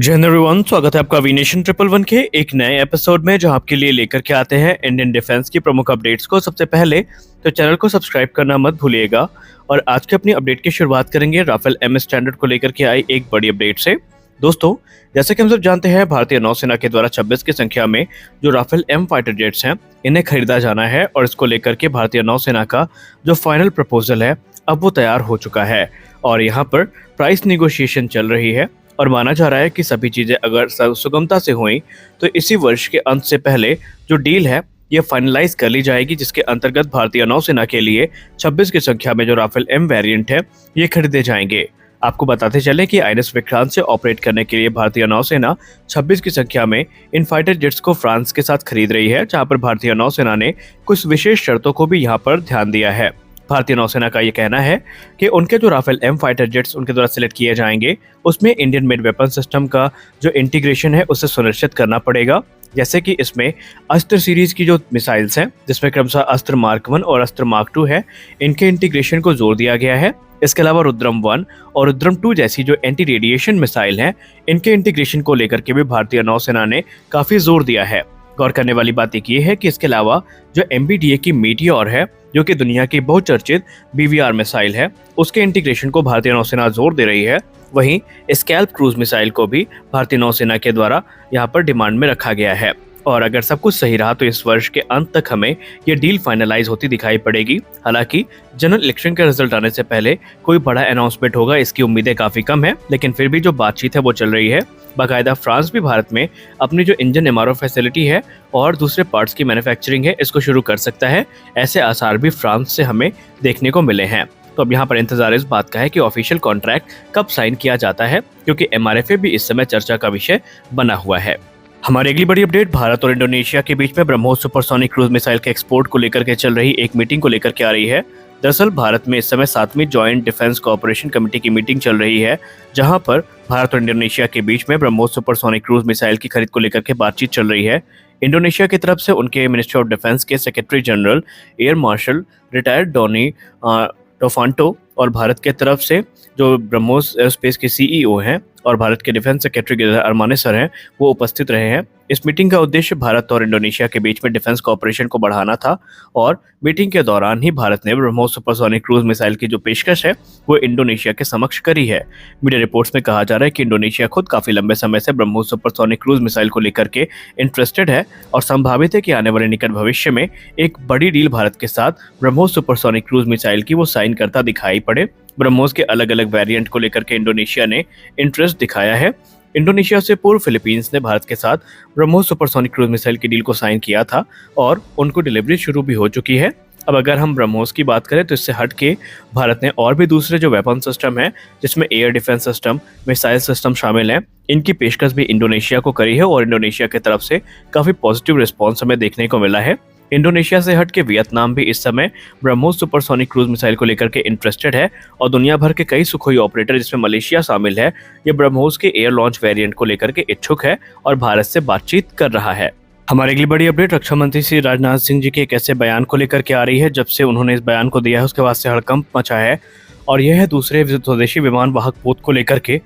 जय हिंद एवरीवन, स्वागत है आपका वीनेशन 111 के एक नए एपिसोड में, जहां आपके लिए लेकर के आते हैं इंडियन डिफेंस की प्रमुख अपडेट्स को। सबसे पहले तो चैनल को सब्सक्राइब करना मत भूलिएगा। और आज के अपनी अपडेट की शुरुआत करेंगे राफेल एम स्टैंडर्ड को लेकर के आई एक बड़ी अपडेट से। दोस्तों, जैसे कि हम सब जानते हैं, भारतीय नौसेना के द्वारा 26 की संख्या में जो राफेल एम फाइटर जेट्स हैं, इन्हें खरीदा जाना है। और इसको लेकर के भारतीय नौसेना का जो फाइनल प्रपोजल है, अब वो तैयार हो चुका है और यहाँ पर प्राइस निगोशिएशन चल रही है। और माना जा रहा है कि सभी चीजें अगर सुगमता से हुई तो इसी वर्ष के अंत से पहले जो डील है ये फाइनलाइज कर ली जाएगी, जिसके अंतर्गत भारतीय नौसेना के लिए 26 की संख्या में जो राफेल एम वेरिएंट है ये खरीदे जाएंगे। आपको बताते चले कि आईएनएस विक्रांत से ऑपरेट करने के लिए भारतीय नौसेना 26 की संख्या में इन फाइटर जेट्स को फ्रांस के साथ खरीद रही है, जहां पर भारतीय नौसेना ने कुछ विशेष शर्तों को भी यहाँ पर ध्यान दिया है। भारतीय नौसेना का ये कहना है कि उनके जो राफेल एम फाइटर जेट्स उनके द्वारा सिलेक्ट किए जाएंगे, उसमें इंडियन मेड वेपन सिस्टम का जो इंटीग्रेशन है उसे सुनिश्चित करना पड़ेगा। जैसे कि इसमें अस्त्र सीरीज की जो मिसाइल्स हैं, जिसमें क्रमशः अस्त्र मार्क 1 और अस्त्र मार्क 2 है, इनके इंटीग्रेशन को जोर दिया गया है। इसके अलावा रुद्रम 1 और रुद्रम 2 जैसी जो एंटी रेडिएशन मिसाइल हैं, इनके इंटीग्रेशन को लेकर के भी भारतीय नौसेना ने काफी जोर दिया है। गौर करने वाली बात एक ये है कि इसके अलावा जो MBDA की मीटियोर है, जो कि दुनिया की बहुचर्चित BVR मिसाइल है, उसके इंटीग्रेशन को भारतीय नौसेना जोर दे रही है। वहीं स्कैल्प क्रूज मिसाइल को भी भारतीय नौसेना के द्वारा यहाँ पर डिमांड में रखा गया है। और अगर सब कुछ सही रहा तो इस वर्ष के अंत तक हमें ये डील फाइनलाइज होती दिखाई पड़ेगी। हालांकि जनरल इलेक्शन के रिजल्ट आने से पहले कोई बड़ा अनाउंसमेंट होगा, इसकी उम्मीदें काफी कम है, लेकिन फिर भी जो बातचीत है वो चल रही है। बाकायदा फ्रांस भी भारत में अपनी जो इंजन MRO फैसिलिटी है और दूसरे पार्ट्स की मैन्युफैक्चरिंग है, इसको शुरू कर सकता है। ऐसे आसार भी फ्रांस से हमें देखने को मिले हैं। तो अब यहाँ पर इंतजार इस बात का है कि ऑफिशियल कॉन्ट्रैक्ट कब साइन किया जाता है, क्योंकि MRFA भी इस समय चर्चा का विषय बना हुआ है। हमारी अगली बड़ी अपडेट भारत और इंडोनेशिया के बीच में ब्रह्मोस सुपरसोनिक क्रूज मिसाइल के एक्सपोर्ट को लेकर के चल रही एक मीटिंग को लेकर के आ रही है। दरअसल भारत में इस समय 7वीं जॉइंट डिफेंस कोऑपरेशन कमेटी की मीटिंग चल रही है, जहां पर भारत और इंडोनेशिया के बीच में ब्रह्मोस सुपरसोनिक क्रूज मिसाइल की खरीद को लेकर के बातचीत चल रही है। इंडोनेशिया की तरफ से उनके मिनिस्ट्री ऑफ डिफेंस के secretary general air marshal retired Donny Taufanto और भारत के तरफ से जो ब्रह्मोस एयरस्पेस के CEO हैं और भारत के डिफेंस सेक्रेटरी अरमाने सर हैं, वो उपस्थित रहे हैं। इस मीटिंग का उद्देश्य भारत और इंडोनेशिया के बीच में डिफेंस कोऑपरेशन को बढ़ाना था। और मीटिंग के दौरान ही भारत ने ब्रह्मोस सुपरसोनिक क्रूज मिसाइल की जो पेशकश है वो इंडोनेशिया के समक्ष करी है। मीडिया रिपोर्ट्स में कहा जा रहा है कि इंडोनेशिया खुद काफी लंबे समय से ब्रह्मोस सुपरसोनिक क्रूज मिसाइल को लेकर के इंटरेस्टेड है और संभावित है कि आने वाले निकट भविष्य में एक बड़ी डील भारत के साथ ब्रह्मोस सुपरसोनिक क्रूज मिसाइल की वो साइन करता दिखाई पड़े। ब्रह्मोस के अलग अलग वेरिएंट को लेकर के इंडोनेशिया ने इंटरेस्ट दिखाया है। इंडोनेशिया से पूर्व फिलीपींस ने भारत के साथ ब्रह्मोस सुपरसोनिक क्रूज मिसाइल की डील को साइन किया था और उनको डिलीवरी शुरू भी हो चुकी है। अब अगर हम ब्रह्मोस की बात करें तो इससे हट के भारत ने और भी दूसरे जो वेपन सिस्टम है, जिसमें air defence system, missile system शामिल हैं, इनकी पेशकश भी इंडोनेशिया को करी है और इंडोनेशिया की तरफ से काफी पॉजिटिव रिस्पॉन्स हमें देखने को मिला है। इंडोनेशिया से हट के वियतनाम भी इस समय ब्रह्मोस सुपरसोनिक क्रूज मिसाइल को लेकर के इंटरेस्टेड है और दुनिया भर के कई सुखोई ऑपरेटर, जिसमें मलेशिया शामिल है, ये ब्रह्मोस के एयर लॉन्च वेरिएंट को लेकर के इच्छुक है और भारत से बातचीत कर रहा है। हमारी अगली बड़ी अपडेट रक्षा मंत्री श्री राजनाथ सिंह जी के एक ऐसे बयान को लेकर के आ रही है। जब से उन्होंने इस बयान को दिया है उसके बाद से हड़कंप मचा है और यह है दूसरे स्वदेशी विमान वाहक पोत को लेकर के।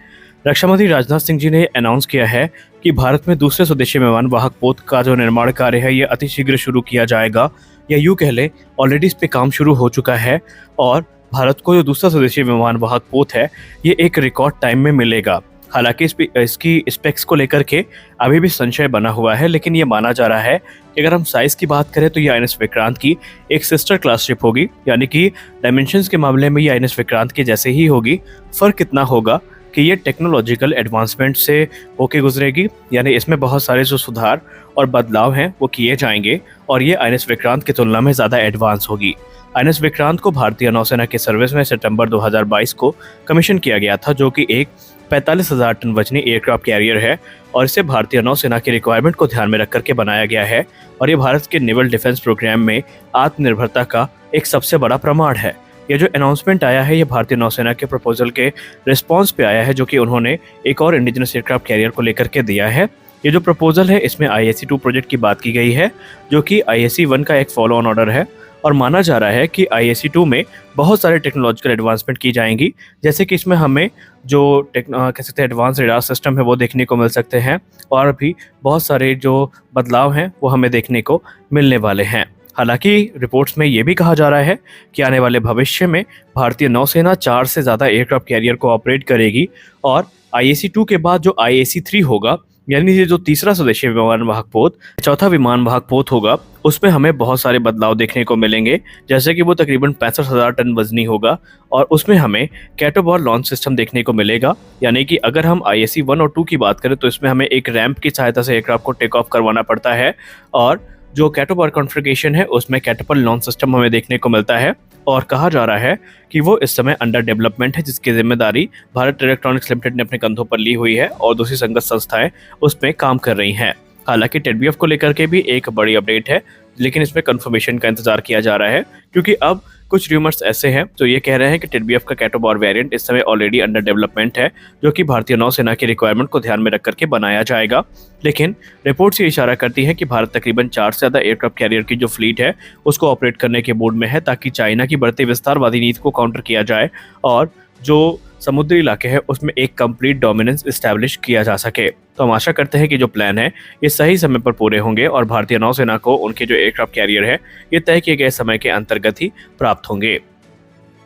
रक्षा मंत्री राजनाथ सिंह जी ने अनाउंस किया है कि भारत में दूसरे स्वदेशी विमान वाहक पोत का जो निर्माण कार्य है ये अतिशीघ्र शुरू किया जाएगा, या यूँ कह लें ऑलरेडी इस पे काम शुरू हो चुका है। और भारत को जो दूसरा स्वदेशी विमान वाहक पोत है ये एक रिकॉर्ड टाइम में मिलेगा। हालांकि इसकी स्पेक्स को लेकर के अभी भी संशय बना हुआ है, लेकिन ये माना जा रहा है कि अगर हम साइज की बात करें तो ये आईएनएस विक्रांत की एक सिस्टर क्लास शिप होगी, यानी कि डायमेंशंस के मामले में ये आईएनएस विक्रांत के जैसे ही होगी। फर्क इतना होगा कि ये टेक्नोलॉजिकल एडवांसमेंट से होके गुजरेगी, यानी इसमें बहुत सारे जो सुधार और बदलाव हैं वो किए जाएंगे और ये आईएनएस विक्रांत की तुलना में ज़्यादा एडवांस होगी। आईएनएस विक्रांत को भारतीय नौसेना के सर्विस में सितंबर 2022 को कमीशन किया गया था, जो कि एक 45,000 टन वजनी एयरक्राफ्ट कैरियर है और इसे भारतीय नौसेना की रिक्वायरमेंट को ध्यान में रख करके बनाया गया है। और ये भारत के नेवल डिफेंस प्रोग्राम में आत्मनिर्भरता का एक सबसे बड़ा प्रमाण है। ये जो अनाउंसमेंट आया है ये भारतीय नौसेना के प्रपोजल के रिस्पॉन्स पे आया है, जो कि उन्होंने एक और इंडिजिनस एयरक्राफ्ट कैरियर को लेकर के दिया है। ये जो प्रपोजल है इसमें IAC-2 प्रोजेक्ट की बात की गई है, जो कि IAC-1 का एक फॉलो ऑन ऑर्डर है और माना जा रहा है कि IAC-2 में बहुत सारे टेक्नोलॉजिकल एडवांसमेंट की जाएंगी, जैसे कि इसमें हमें जो कह सकते हैं एडवांस रेडार सिस्टम है वो देखने को मिल सकते हैं और भी बहुत सारे जो बदलाव हैं वो हमें देखने को मिलने वाले हैं। हालांकि रिपोर्ट्स में ये भी कहा जा रहा है कि आने वाले भविष्य में भारतीय नौसेना 4 से ज़्यादा एयरक्राफ्ट कैरियर को ऑपरेट करेगी और IAC-2 के बाद जो IAC-3 होगा, यानी ये जो तीसरा स्वदेशी विमान वाहक पोत, चौथा विमान वाहक पोत होगा, उसमें हमें बहुत सारे बदलाव देखने को मिलेंगे, जैसे कि वो तकरीबन 65,000 टन वजनी होगा और उसमें हमें कैटोबॉल लॉन्च सिस्टम देखने को मिलेगा। यानी कि अगर हम IAC-1 और 2 की बात करें तो इसमें हमें एक रैंप की सहायता से एयरक्राफ्ट को टेक ऑफ करवाना पड़ता है और जो कैटोबॉल कॉन्फ़िगरेशन है उसमें कैटapult लॉन्च सिस्टम हमें देखने को मिलता है और कहा जा रहा है कि वो इस समय अंडर डेवलपमेंट है, जिसकी जिम्मेदारी भारत इलेक्ट्रॉनिक्स लिमिटेड ने अपने कंधों पर ली हुई है और दूसरी संगत संस्थाएं उसमें काम कर रही हैं। हालांकि टेडबीएफ को लेकर के भी एक बड़ी अपडेट है, लेकिन इसमें कंफर्मेशन का इंतजार किया जा रहा है क्योंकि अब कुछ रूमर्स ऐसे हैं जो ये कह रहे हैं कि टेडबीएफ का कैटोबॉल वेरिएंट इस समय ऑलरेडी अंडर डेवलपमेंट है, जो कि भारतीय नौसेना की रिक्वायरमेंट को ध्यान में रख करके बनाया जाएगा। लेकिन रिपोर्ट्स ये इशारा करती है कि भारत तकरीबन 4 से ज़्यादा एयरक्राफ्ट कैरियर की जो फ्लीट है उसको ऑपरेट करने के मूड में है, ताकि चाइना की बढ़ते विस्तारवादी नीति को काउंटर किया जाए और जो समुद्री इलाके हैं उसमें एक कंप्लीट डोमिनेंस इस्टेब्लिश किया जा सके। तो हम आशा करते हैं कि जो प्लान है ये सही समय पर पूरे होंगे और भारतीय नौसेना को उनके जो एयरक्राफ्ट कैरियर है ये तय किए गए समय के अंतर्गत ही प्राप्त होंगे।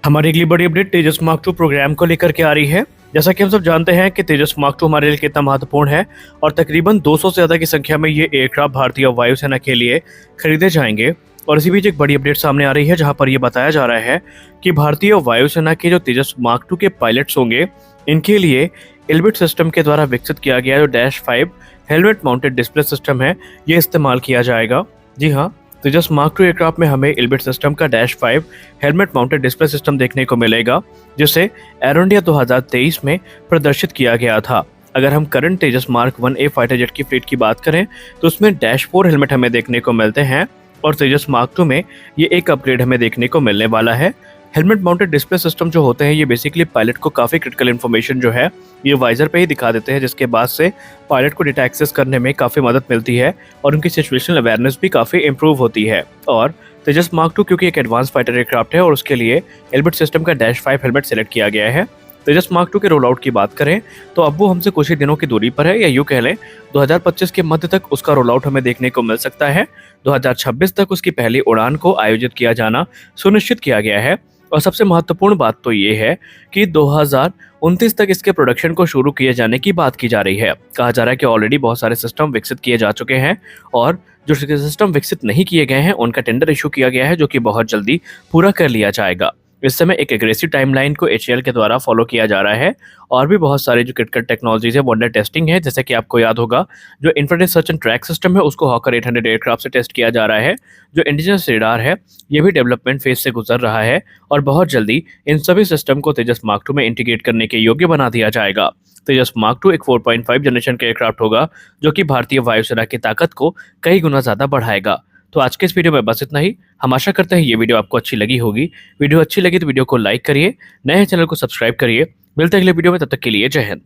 हमारी अगली बड़ी अपडेट तेजस मार्क 2 प्रोग्राम को लेकर के आ रही है। जैसा कि हम सब जानते हैं कि तेजस मार्क 2 हमारे लिए कितना महत्वपूर्ण है और तकरीबन 200 से ज़्यादा की संख्या में ये एयरक्राफ्ट भारतीय वायुसेना के लिए खरीदे जाएंगे। और इसी बीच एक बड़ी अपडेट सामने आ रही है जहां पर यह बताया जा रहा है कि भारतीय वायुसेना के जो तेजस मार्क 2 के पायलट्स होंगे, इनके लिए इल्बिट सिस्टम के द्वारा विकसित किया गया जो -5 हेलमेट माउंटेड डिस्प्ले सिस्टम है ये इस्तेमाल किया जाएगा। जी हाँ, तेजस मार्क 2 एयरक्राफ्ट में हमें इल्बिट सिस्टम का -5 हेलमेट माउंटेड डिस्प्ले सिस्टम देखने को मिलेगा, जिसे एरो इंडिया 2023 में प्रदर्शित किया गया था। अगर हम करंट तेजस मार्क 1A फाइटर जेट की फ्लीट की बात करें तो उसमें -4 हेलमेट हमें देखने को मिलते हैं और तेजस मार्क 2 में ये एक अपग्रेड हमें देखने को मिलने वाला है। हेलमेट माउंटेड डिस्प्ले सिस्टम जो होते हैं ये बेसिकली पायलट को काफ़ी क्रिटिकल इन्फॉर्मेशन जो है ये वाइजर पे ही दिखा देते हैं, जिसके बाद से पायलट को डेटा एक्सेस करने में काफ़ी मदद मिलती है और उनकी सिचुएशनल अवेयरनेस भी काफ़ी इंप्रूव होती है। और तेजस मार्क 2 क्योंकि एक एडवांस फाइटर एयरक्राफ्ट है और उसके लिए इल्बिट सिस्टम का -5 हेलमेट सेलेक्ट किया गया है। तेजस मार्क 2 के रोल आउट की बात करें तो अब वो हमसे कुछ ही दिनों की दूरी पर है, या यूँ कह लें 2025 के मध्य तक उसका रोल आउट हमें देखने को मिल सकता है। 2026 तक उसकी पहली उड़ान को आयोजित किया जाना सुनिश्चित किया गया है और सबसे महत्वपूर्ण बात तो ये है कि 2029 तक इसके प्रोडक्शन को शुरू किए जाने की बात की जा रही है। कहा जा रहा है कि ऑलरेडी बहुत सारे सिस्टम विकसित किए जा चुके हैं और जो सिस्टम विकसित नहीं किए गए हैं उनका टेंडर इशू किया गया है, जो कि बहुत जल्दी पूरा कर लिया जाएगा। इस समय एक एग्रेसिव टाइमलाइन को HAL के द्वारा फॉलो किया जा रहा है और भी बहुत सारे जो क्रिटिकल टेक्नोलॉजीज है वो अंडर टेस्टिंग है। जैसे कि आपको याद होगा जो infrared search and track system है उसको हॉकर 800 एयरक्राफ्ट से टेस्ट किया जा रहा है। जो इंडिजिनस रेडार है ये भी डेवलपमेंट फेज से गुजर रहा है और बहुत जल्दी इन सभी सिस्टम को तेजस मार्क 2 में इंटीग्रेट करने के योग्य बना दिया जाएगा। तेजस मार्क 2 एक 4.5 जनरेशन का एयरक्राफ्ट होगा जो कि भारतीय वायुसेना की ताकत को कई गुना ज़्यादा बढ़ाएगा। तो आज के इस वीडियो में बस इतना ही। हम आशा करते हैं ये वीडियो आपको अच्छी लगी होगी। वीडियो अच्छी लगी तो वीडियो को लाइक करिए, नए चैनल को सब्सक्राइब करिए। मिलते हैं अगले वीडियो में, तब तक के लिए जय हिंद।